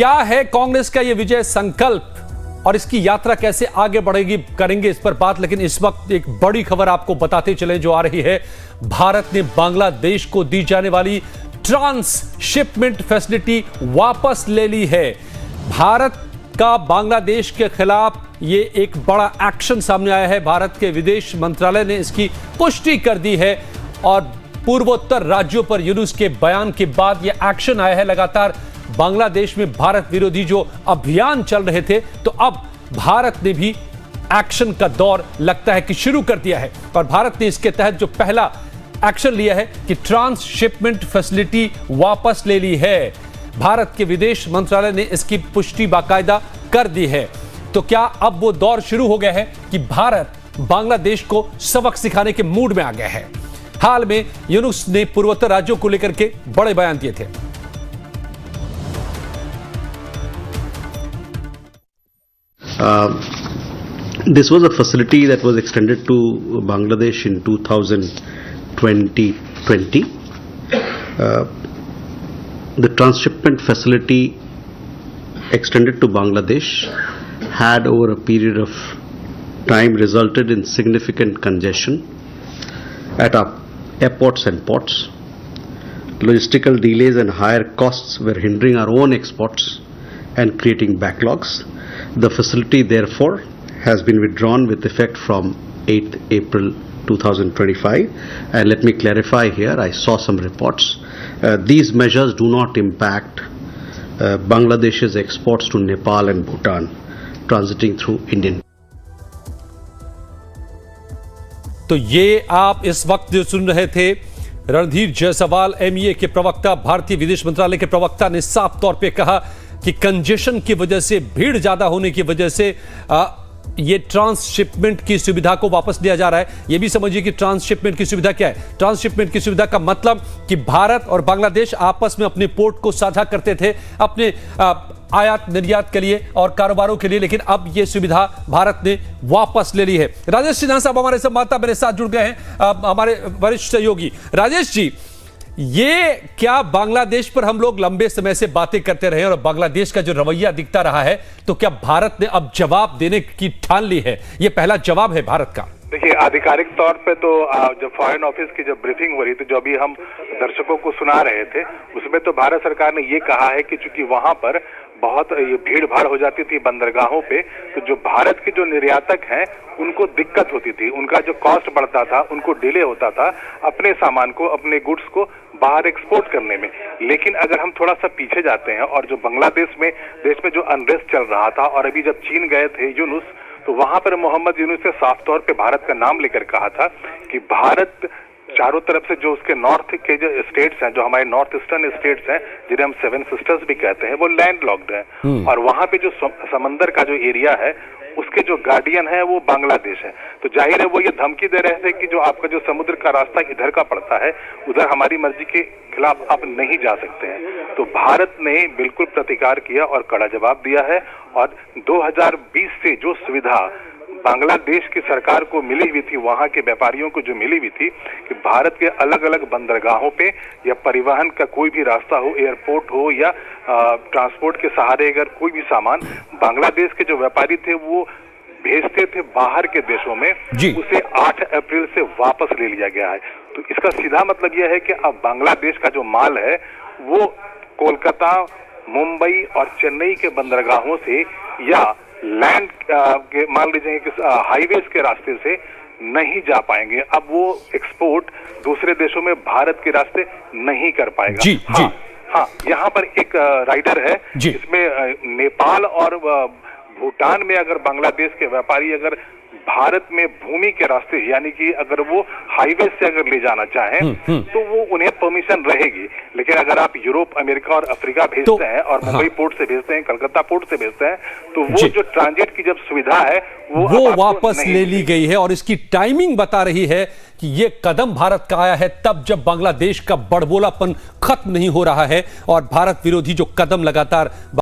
क्या है कांग्रेस का यह विजय संकल्प और इसकी यात्रा कैसे आगे बढ़ेगी, करेंगे इस पर बात। लेकिन इस वक्त एक बड़ी खबर आपको बताते चले जो आ रही है। भारत ने बांग्लादेश को दी जाने वाली ट्रांसशिपमेंट फैसिलिटी वापस ले ली है। भारत का बांग्लादेश के खिलाफ ये एक बड़ा एक्शन सामने आया है। भारत के विदेश मंत्रालय ने इसकी पुष्टि कर दी है और पूर्वोत्तर राज्यों पर यूनुस के बयान के बाद यह एक्शन आया है। लगातार बांग्लादेश में भारत विरोधी जो अभियान चल रहे थे, तो अब भारत ने भी एक्शन का दौर लगता है कि शुरू कर दिया है। और भारत ने इसके तहत जो पहला एक्शन लिया है कि ट्रांसशिपमेंट फैसिलिटी वापस ले ली है। भारत के विदेश मंत्रालय ने इसकी पुष्टि बाकायदा कर दी है। तो क्या अब वो दौर शुरू हो गया है कि भारत बांग्लादेश को सबक सिखाने के मूड में आ गया है। हाल में यूनुस ने पूर्वोत्तर राज्यों को लेकर के बड़े बयान दिए थे। This was a facility that was extended to Bangladesh in 2020. The transshipment facility extended to Bangladesh had over a period of time resulted in significant congestion at our airports and ports. Logistical delays and higher costs were hindering our own exports and creating backlogs. The facility therefore has been withdrawn with effect from 8th April 2025. And let me clarify here, I saw some reports. These measures do not impact Bangladesh's exports to Nepal and Bhutan transiting through Indian. तो ये आप इस वक्त जो सुन रहे थे, Randhir Jaiswal MEA के प्रवक्ता, भारतीय विदेश मंत्रालय के प्रवक्ता ने साफ तौर पे कहा कि कंजेशन की वजह से, भीड़ ज्यादा होने की वजह से ये ट्रांसशिपमेंट की सुविधा को वापस लिया जा रहा है। ये भी समझिए कि ट्रांसशिपमेंट की सुविधा क्या है। ट्रांसशिपमेंट की सुविधा का मतलब कि भारत और बांग्लादेश आपस में अपने पोर्ट को साझा करते थे अपने आयात निर्यात के लिए और कारोबारों के लिए, लेकिन अब यह सुविधा भारत ने वापस ले ली है। राजेश सिन्हा साहब हमारे संवाददाता मेरे साथ जुड़ गए हैं, हमारे वरिष्ठ सहयोगी। राजेश जी, ये क्या बांग्लादेश पर हम लोग लंबे समय से बातें करते रहे और बांग्लादेश का जो रवैया दिखता रहा है, तो क्या भारत ने अब जवाब देने की ठान ली है? ये पहला जवाब है भारत का। देखिए, आधिकारिक तौर पे तो जब फॉरेन ऑफिस की जब ब्रीफिंग हो रही थी, जो अभी हम दर्शकों को सुना रहे थे, उसमें तो भारत सरकार ने ये कहा है कि चूंकि वहां पर बहुत भीड़ भाड़ हो जाती थी बंदरगाहों पे, तो जो भारत के जो निर्यातक हैं उनको दिक्कत होती थी, उनका जो कॉस्ट बढ़ता था, उनको डिले होता था अपने सामान को, अपने गुड्स को बाहर एक्सपोर्ट करने में। लेकिन अगर हम थोड़ा सा पीछे जाते हैं और जो बांग्लादेश में देश में जो अनरेस्ट चल रहा था, और अभी जब चीन गए थे यूनुस, तो वहां पर मोहम्मद यूनुस ने साफ तौर पे भारत का नाम लेकर कहा था कि भारत चारों तरफ से जो उसके नॉर्थ के जो स्टेट्स हैं, जो हमारे नॉर्थ ईस्टर्न स्टेट्स हैं, जिन्हें हम सेवन सिस्टर्स भी कहते हैं, वो लैंड लॉक्ड हैं। और वहां पे जो समंदर का जो एरिया है, उसके जो गार्डियन है वो बांग्लादेश है। तो जाहिर है वो ये धमकी दे रहे थे कि जो आपका जो समुद्र का रास्ता इधर का पड़ता है, उधर हमारी मर्जी के खिलाफ आप नहीं जा सकते हैं। तो भारत ने बिल्कुल प्रतिकार किया और कड़ा जवाब दिया है। और 2020 से जो सुविधा बांग्लादेश की सरकार को मिली हुई थी, वहां के व्यापारियों को जो मिली हुई थी कि भारत के अलग अलग बंदरगाहों पे या परिवहन का कोई भी रास्ता हो, एयरपोर्ट हो या ट्रांसपोर्ट के सहारे अगर कोई भी सामान बांग्लादेश के जो व्यापारी थे वो भेजते थे बाहर के देशों में, उसे 8 अप्रैल से वापस ले लिया गया है। तो इसका सीधा मतलब यह है कि अब बांग्लादेश का जो माल है वो कोलकाता, मुंबई और चेन्नई के बंदरगाहों से या लैंड के मान लीजिए कि हाईवेज के रास्ते से नहीं जा पाएंगे। अब वो एक्सपोर्ट दूसरे देशों में भारत के रास्ते नहीं कर पाएगा। हाँ, यहाँ पर एक राइडर है जिसमें नेपाल और भूटान में अगर बांग्लादेश के व्यापारी अगर भारत में भूमि के रास्ते, यानी कि अगर वो हाईवे से अगर ले जाना चाहें तो वो उन्हें परमिशन रहेगी। लेकिन अगर आप यूरोप, अमेरिका और अफ्रीका भेजते हैं और मुंबई पोर्ट से भेजते हैं, कलकत्ता पोर्ट से भेजते हैं, तो वो जो ट्रांजिट की जब सुविधा है वो वापस ले ली गई है। और इसकी टाइमिंग बता रही है कि ये कदम भारत का आया है तब जब बांग्लादेश का बड़बोलापन खत्म नहीं हो रहा है और भारत विरोधी जो कदम लगातार